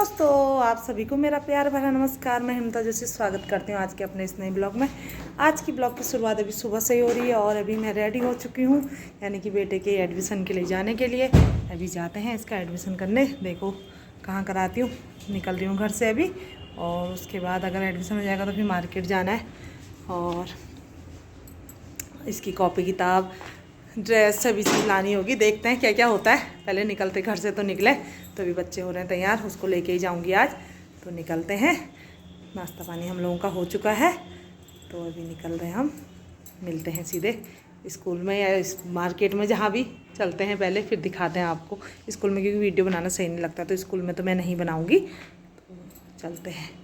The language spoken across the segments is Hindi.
दोस्तों, आप सभी को मेरा प्यार भरा नमस्कार। मैं हिमता जोशी स्वागत करती हूँ आज के अपने इस नए ब्लॉग में। आज की ब्लॉग की शुरुआत अभी सुबह से ही हो रही है और अभी मैं रेडी हो चुकी हूँ, यानी कि बेटे के एडमिशन के लिए जाने के लिए। अभी जाते हैं इसका एडमिशन करने। देखो कहाँ कराती हूँ, निकल रही हूँ घर से अभी। और उसके बाद अगर एडमिशन हो जाएगा तो फिर मार्केट जाना है और इसकी कॉपी किताब ड्रेस सभी चीज़ लानी होगी। देखते हैं क्या क्या होता है। पहले निकलते घर से तो निकले, तो अभी बच्चे हो रहे हैं तैयार, उसको लेके ही जाऊंगी आज। तो निकलते हैं। नाश्ता पानी हम लोगों का हो चुका है, तो अभी निकल रहे हैं हम। मिलते हैं सीधे स्कूल में या इस मार्केट में, जहाँ भी चलते हैं पहले, फिर दिखाते हैं आपको स्कूल में, क्योंकि वीडियो बनाना सही नहीं लगता, तो स्कूल में तो मैं नहीं बनाऊँगी। तो चलते हैं।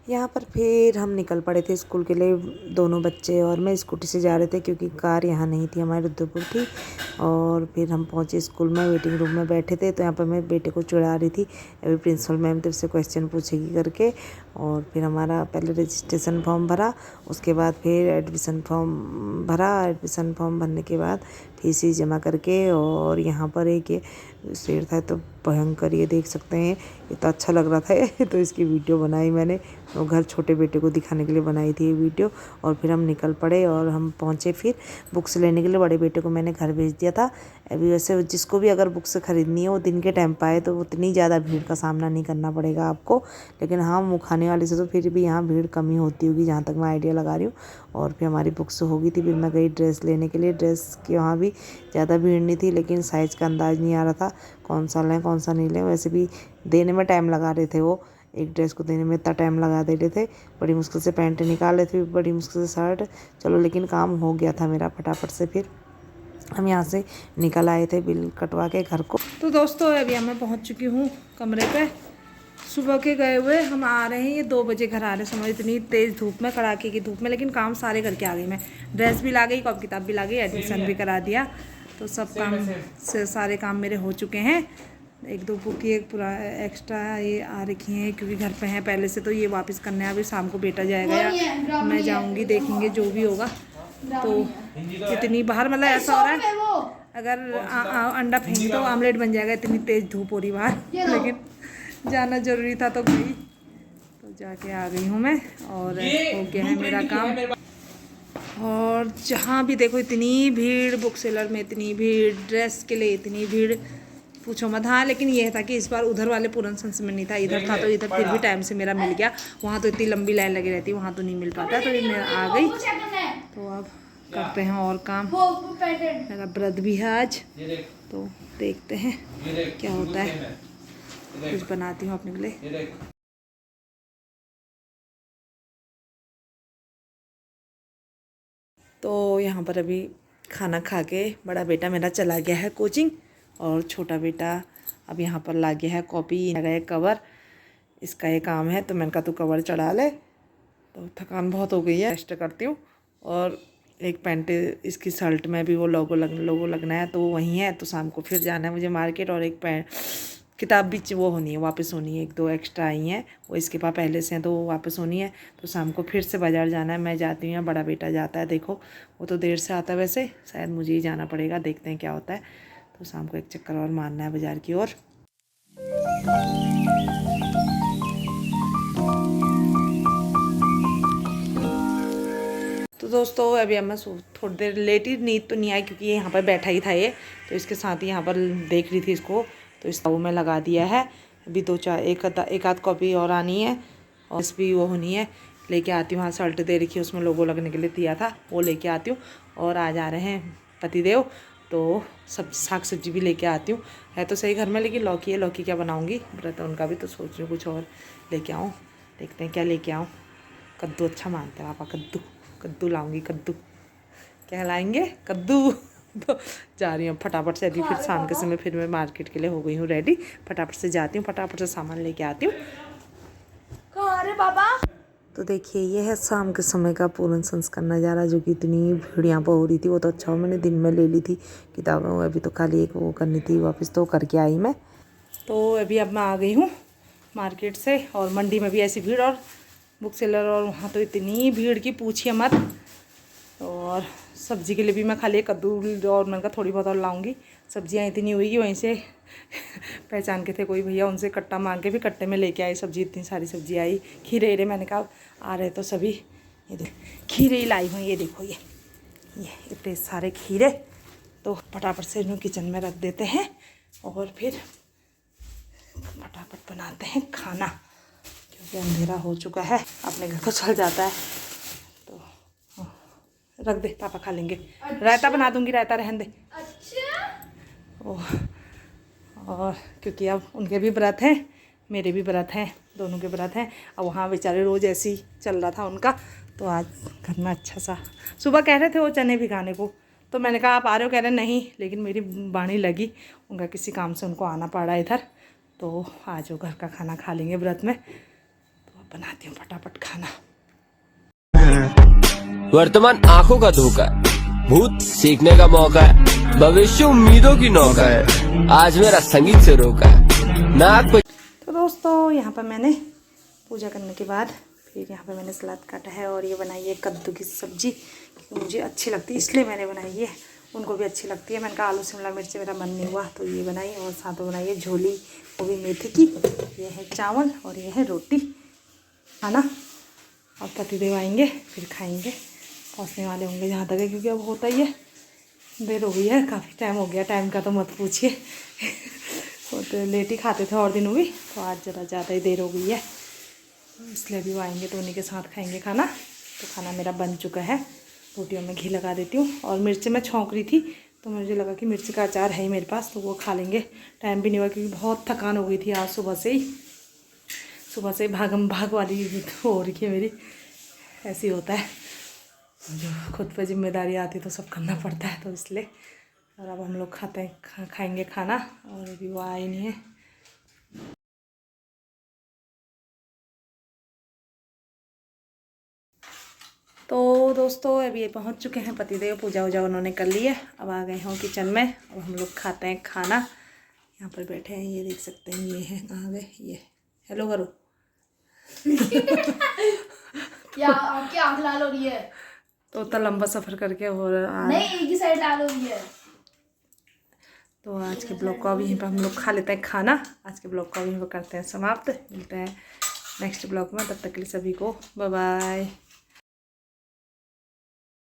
यहाँ पर फिर हम निकल पड़े थे स्कूल के लिए, दोनों बच्चे और मैं स्कूटी से जा रहे थे, क्योंकि कार यहाँ नहीं थी, हमारे रुद्रपुर थी। और फिर हम पहुँचे स्कूल में, वेटिंग रूम में बैठे थे। तो यहाँ पर मैं बेटे को चिढ़ा रही थी, अभी प्रिंसिपल मैम तेरे से क्वेश्चन पूछेगी करके। और फिर हमारा पहले रजिस्ट्रेशन फॉर्म भरा, उसके बाद फिर एडमिशन फॉर्म भरा। एडमिशन फॉर्म भरने के बाद फीस जमा करके, और यहाँ पर एक ये शेर था तो भयंकर, ये देख सकते हैं, ये तो अच्छा लग रहा था तो इसकी वीडियो बनाई मैंने। तो घर छोटे बेटे को दिखाने के लिए बनाई थी ये वीडियो। और फिर हम निकल पड़े और हम पहुँचे फिर बुक्स लेने के लिए। बड़े बेटे को मैंने घर भेज दिया था। अभी वैसे जिसको भी अगर बुक्स खरीदनी है वो दिन के टाइम पाए, तो उतनी ज़्यादा भीड़ का सामना नहीं करना पड़ेगा आपको। लेकिन हाँ, मुखाने वाले से तो फिर भी यहाँ भीड़ कम ही होती होगी, जहाँ तक मैं आइडिया लगा रही हूँ। और फिर हमारी बुक्स हो गई थी, फिर मैं गई ड्रेस लेने के लिए। ड्रेस की वहाँ भी ज़्यादा भीड़ नहीं थी, लेकिन साइज़ का अंदाज़ नहीं आ रहा था कौन सा लें कौन सा नहीं लें। वैसे भी देने में टाइम लगा रहे थे, वो एक ड्रेस को देने में इतना टाइम लगा दे रहे थे। बड़ी मुश्किल से पैंट निकाल रहे थे, बड़ी मुश्किल से शर्ट। चलो, लेकिन काम हो गया था मेरा फटाफट से। फिर हम यहाँ से निकल आए थे बिल कटवा के घर को। तो दोस्तों, अभी मैं पहुँच चुकी हूँ कमरे पे। सुबह के गए हुए हम आ रहे हैं, ये 2 बजे घर आ रहे हैं। समझ, इतनी तेज़ धूप में, कड़ाके की धूप में, लेकिन काम सारे करके आ गई मैं। ड्रेस भी ला गई, कॉपी किताब भी ला गई, एडमिशन भी करा दिया। तो सब काम से सारे काम मेरे हो चुके हैं। एक दो बुक की एक पूरा एक्स्ट्रा ये आ रखी हैं, क्योंकि घर पे हैं पहले से, तो ये वापस करने हैं। अभी शाम को बेटा जाएगा या मैं जाऊंगी, देखेंगे जो भी होगा। तो इतनी बाहर, मतलब ऐसा हो रहा है अगर अंडा फेंक तो आमलेट बन जाएगा, इतनी तेज़ धूप हो रही बाहर। लेकिन जाना ज़रूरी था तो गई, तो जाके आ गई हूँ मैं। और हो गया है मेरा काम। और जहाँ भी देखो इतनी भीड़, बुक सेलर में इतनी भीड़, ड्रेस के लिए इतनी भीड़, पूछो मत। हाँ, लेकिन यह था कि इस बार उधर वाले पूरन संस में नहीं था, इधर था, तो इधर फिर भी टाइम से मेरा मिल गया। वहाँ तो इतनी लंबी लाइन लगी रहती, वहाँ तो नहीं मिल पाता, तो ये मैं आ गई। तो अब करते हैं और काम। मेरा व्रत भी है आज, तो देखते हैं क्या होता है। कुछ बनाती हूँ अपने लिए। तो यहाँ पर अभी खाना खा के बड़ा बेटा मेरा चला गया है कोचिंग, और छोटा बेटा अब यहाँ पर ला गया है कॉपी, लगा कवर। इसका ये काम है, तो मैंने कहा तू कवर चढ़ा ले। तो थकान बहुत हो गई है, रेस्ट करती हूँ। और एक पैंट, इसकी शर्ट में भी वो लोगो लगना है, तो वो वहीं है। तो शाम को फिर जाना है मुझे मार्केट। और एक पैंट किताब भी वो होनी है, वापस होनी है। 1-2 एक्स्ट्रा आई हैं, वो इसके पास पहले से हैं, तो वो वापस होनी है। तो शाम को फिर से बाज़ार जाना है। मैं जाती हूँ या बड़ा बेटा जाता है। देखो, वो तो देर से आता है, वैसे शायद मुझे ही जाना पड़ेगा, देखते हैं क्या होता है। तो शाम को एक चक्कर और मारना है बाज़ार की ओर। तो दोस्तों, अभी मैं थोड़ी देर लेट ही, नींद तो नहीं आई, क्योंकि यहाँ पर बैठा ही था ये, तो इसके साथ ही यहाँ पर देख रही थी इसको। तो इस वो में लगा दिया है। अभी 2-4 एक आध कॉपी और आनी है, और इस भी वो होनी है। लेके आती हूँ। हाँ, शर्ट दे रखी है, उसमें लोगो लगने के लिए दिया था, वो लेके आती हूँ। और आज आ रहे हैं पतिदेव, तो सब साग सब्जी भी लेके आती हूँ। है तो सही घर में, लेकिन लौकी है, लौकी क्या बनाऊँगी, व्रत है उनका भी, तो सोच रही हूँ कुछ और लेके आऊँ। देखते हैं क्या लेके आऊँ। कद्दू अच्छा मानते हैं पापा, कद्दू लाऊंगी। कद्दू क्या लाएंगे, कद्दू। तो जा रही हूँ फटाफट से। अभी फिर शाम के समय फिर मैं मार्केट के लिए हो गई हूँ रेडी। फटाफट से जाती हूँ, फटाफट से सामान लेके आती हूँ। कहाँ रे बाबा। तो देखिए, ये है शाम के समय का पूर्ण संस्कार नज़ारा, जो कि इतनी भीड़ यहाँ पर हो रही थी। वो तो अच्छा हो मैंने दिन में ले ली थी किताबें, अभी तो खाली एक वो करनी थी, वापस तो करके आई मैं। तो अभी अब मैं आ गई हूँ मार्केट से, और मंडी में भी ऐसी भीड़, और बुक सेलर, और वहाँ तो इतनी भीड़ की पूछिए मत। और सब्ज़ी के लिए भी मैं खाली कद्दू और मैंने कहा थोड़ी बहुत और लाऊंगी। सब्जियाँ इतनी हुई कि वहीं से पहचान के थे कोई भैया, उनसे कट्टा मांग के भी कट्टे में लेके आई सब्ज़ी। इतनी सारी सब्ज़ी आई। खीरे मैंने कहा आ रहे तो सभी, ये देखो खीरे ही लाई हूँ। ये देखो ये इतने सारे खीरे। तो फटाफट से इन्हें किचन में रख देते हैं और फिर फटाफट बनाते हैं खाना, क्योंकि अंधेरा हो चुका है। अपने घर तो चल जाता है तो रख दे, पापा खा लेंगे। अच्छा। रायता बना दूंगी, रायता रहने दे। अच्छा। और क्योंकि अब उनके भी व्रत हैं, मेरे भी व्रत हैं, दोनों के व्रत हैं। अब वहाँ बेचारे रोज़ ऐसे ही चल रहा था उनका, तो आज घर में अच्छा सा। सुबह कह रहे थे वो चने भिगाने को, तो मैंने कहा आप आ रहे हो? कह रहे नहीं, लेकिन मेरी बाणी लगी, उनका किसी काम से उनको आना पड़ा इधर, तो आज वो घर का खाना खा लेंगे व्रत में। तो अब बनाती हूँ फटाफट खाना। वर्तमान आंखों का धोखा है, भूत सीखने का मौका है, भविष्य उम्मीदों की नौका है, आज मेरा संगीत से रोका है ना कुछ। तो दोस्तों यहाँ पर मैंने पूजा करने के बाद फिर यहाँ पे मैंने सलाद काटा है और ये बनाई है कद्दू की सब्ज़ी, क्योंकि मुझे अच्छी लगती है इसलिए मैंने बनाई है। उनको भी अच्छी लगती है। मैंने कहा आलू शिमला मिर्च से मेरा मन नहीं हुआ तो ये बनाई, और साथ में बनाई है झोली, वो भी मेथी की। ये है चावल और ये है रोटी खाना। और पतिदेव आएंगे फिर खाएंगे, पहुँचने वाले होंगे जहाँ तक है, क्योंकि अब होता ही है, देर हो गई है, काफ़ी टाइम हो गया। टाइम का तो मत पूछिए। वो तो लेट ही खाते थे और दिनों भी, तो आज ज़रा ज़्यादा ही देर हो गई है, इसलिए भी वो आएंगे तो उन्हीं के साथ खाएंगे खाना। तो खाना मेरा बन चुका है। रोटियों में घी लगा देती हूँ, और मिर्च मैं छौंक रही थी तो मुझे लगा कि मिर्च का अचार है ही मेरे पास, तो वो खा लेंगे। टाइम भी नहीं हुआ क्योंकि बहुत थकान हो गई थी आज सुबह से ही भागम भाग वाली हो रही है मेरी। ऐसे ही होता है, जो खुद पर जिम्मेदारी आती तो सब करना पड़ता है, तो इसलिए। और अब हम लोग खाएंगे खाना, और अभी वो आए नहीं है। तो दोस्तों अभी ये पहुंच चुके हैं पतिदेव, पूजा वूजा उन्होंने कर ली है। अब आ गए हों किचन में, अब हम लोग खाते हैं खाना। यहाँ पर बैठे हैं, ये देख सकते हैं, ये है आ गए। ये हेलो करो। क्या आपकी आँख लाल हो रही है? तो उतना लंबा सफ़र करके और नहीं, एक ही साइड लाल हो रही है। तो आज के ब्लॉग को अभी यहीं पर हम लोग खा लेते हैं खाना। आज के ब्लॉग को अभी यहीं पर करते हैं समाप्त। मिलते हैं नेक्स्ट ब्लॉग में, तब तक के लिए सभी को बाय बाय।